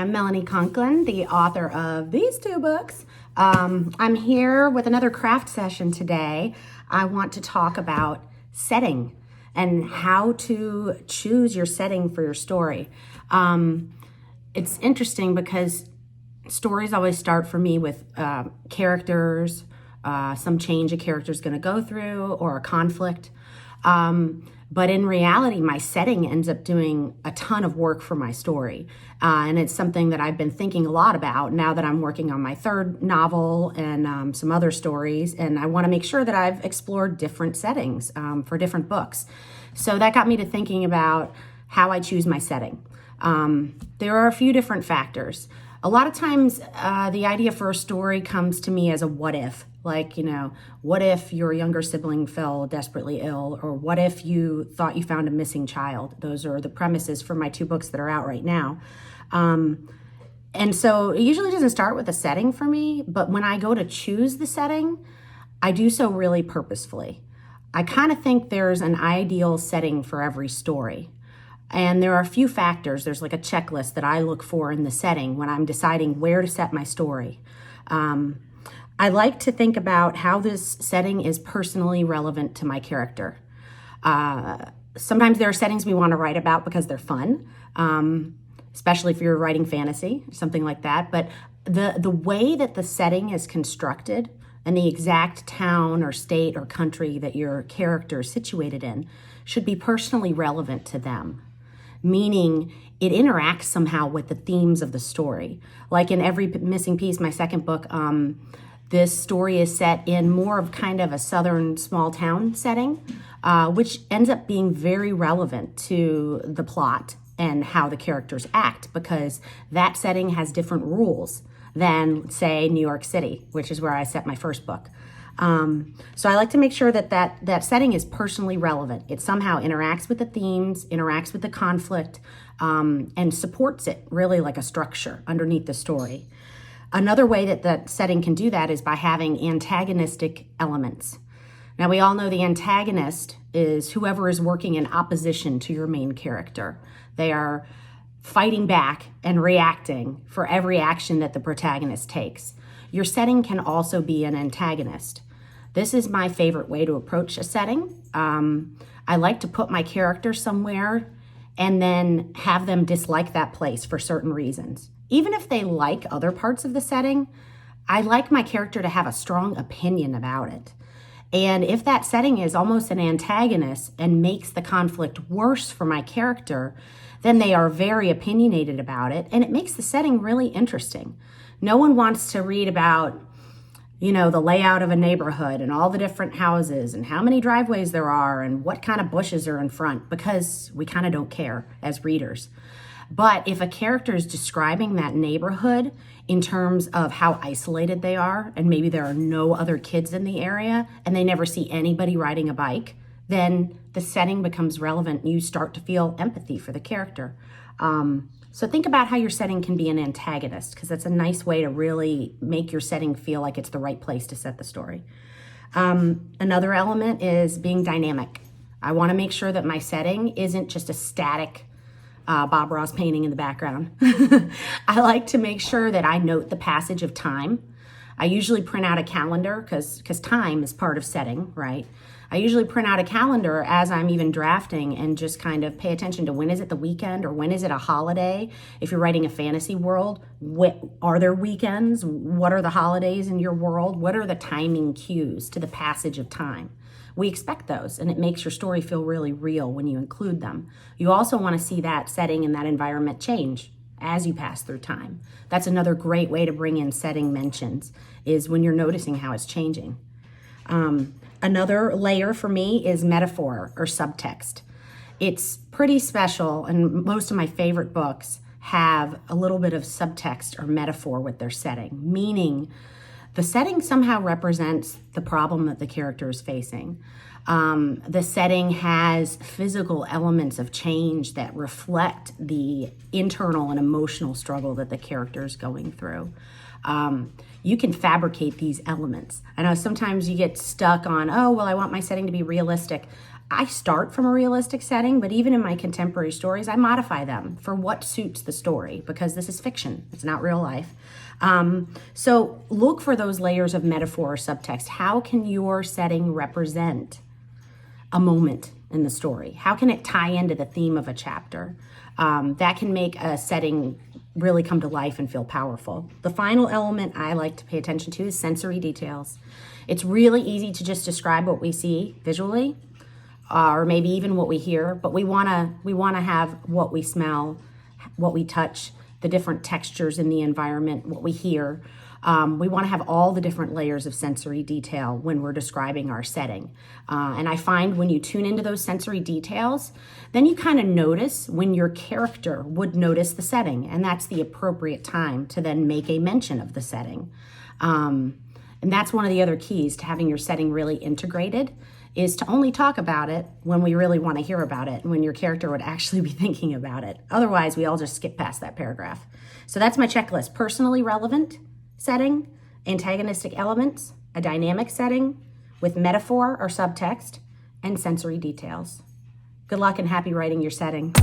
am Melanie Conklin, the author of these two books. I'm here with another craft session today. I want to talk about setting and how to choose your setting for your story. It's interesting because stories always start for me with characters, some change a character's going to go through, or a conflict. But in reality, my setting ends up doing a ton of work for my story. And it's something that I've been thinking a lot about now that I'm working on my third novel and some other stories. And I want to make sure that I've explored different settings for different books. So that got me to thinking about how I choose my setting. There are a few different factors. A lot of times, the idea for a story comes to me as a what if. Like, what if your younger sibling fell desperately ill? Or what if you thought you found a missing child? Those are the premises for my two books that are out right now. And so it usually doesn't start with a setting for me, but when I go to choose the setting, I do so really purposefully. I kind of think there's an ideal setting for every story. And there are a few factors. There's like a checklist that I look for in the setting when I'm deciding where to set my story. I like to think about how this setting is personally relevant to my character. Sometimes there are settings we want to write about because they're fun, especially if you're writing fantasy, something like that. But the way that the setting is constructed and the exact town or state or country that your character is situated in should be personally relevant to them. Meaning it interacts somehow with the themes of the story. Like in Every Missing Piece, my second book, this story is set in more of kind of a southern small town setting, which ends up being very relevant to the plot and how the characters act, because that setting has different rules than, say, New York City, which is where I set my first book. So I like to make sure that setting is personally relevant. It somehow interacts with the themes, interacts with the conflict, and supports it really like a structure underneath the story. Another way that setting can do that is by having antagonistic elements. Now, we all know the antagonist is whoever is working in opposition to your main character. They are fighting back and reacting for every action that the protagonist takes. Your setting can also be an antagonist. This is my favorite way to approach a setting. I like to put my character somewhere and then have them dislike that place for certain reasons. Even if they like other parts of the setting, I like my character to have a strong opinion about it. And if that setting is almost an antagonist and makes the conflict worse for my character, then they are very opinionated about it, and it makes the setting really interesting. No one wants to read about, the layout of a neighborhood and all the different houses and how many driveways there are and what kind of bushes are in front, because we kind of don't care as readers. But if a character is describing that neighborhood in terms of how isolated they are, and maybe there are no other kids in the area and they never see anybody riding a bike, then the setting becomes relevant and you start to feel empathy for the character. So think about how your setting can be an antagonist, because that's a nice way to really make your setting feel like it's the right place to set the story. Another element is being dynamic. I want to make sure that my setting isn't just a static Bob Ross painting in the background. I like to make sure that I note the passage of time. I usually print out a calendar because time is part of setting, right? I usually print out a calendar as I'm even drafting and just kind of pay attention to when is it the weekend or when is it a holiday. If you're writing a fantasy world, are there weekends? What are the holidays in your world? What are the timing cues to the passage of time? We expect those, and it makes your story feel really real when you include them. You also want to see that setting and that environment change as you pass through time. That's another great way to bring in setting mentions, is when you're noticing how it's changing. Another layer for me is metaphor or subtext. It's pretty special, and most of my favorite books have a little bit of subtext or metaphor with their setting, meaning the setting somehow represents the problem that the character is facing. The setting has physical elements of change that reflect the internal and emotional struggle that the character is going through. You can fabricate these elements. I know sometimes you get stuck on, I want my setting to be realistic. I start from a realistic setting, but even in my contemporary stories, I modify them for what suits the story, because this is fiction. It's not real life. So look for those layers of metaphor or subtext. How can your setting represent a moment in the story? How can it tie into the theme of a chapter? That can make a setting really come to life and feel powerful. The final element I like to pay attention to is sensory details. It's really easy to just describe what we see visually, or maybe even what we hear, but we wanna have what we smell, what we touch, the different textures in the environment, what we hear. We want to have all the different layers of sensory detail when we're describing our setting. And I find when you tune into those sensory details, then you kind of notice when your character would notice the setting, and that's the appropriate time to then make a mention of the setting. And that's one of the other keys to having your setting really integrated, is to only talk about it when we really want to hear about it and when your character would actually be thinking about it. Otherwise, we all just skip past that paragraph. So that's my checklist: personally relevant setting, antagonistic elements, a dynamic setting with metaphor or subtext, and sensory details. Good luck and happy writing your setting.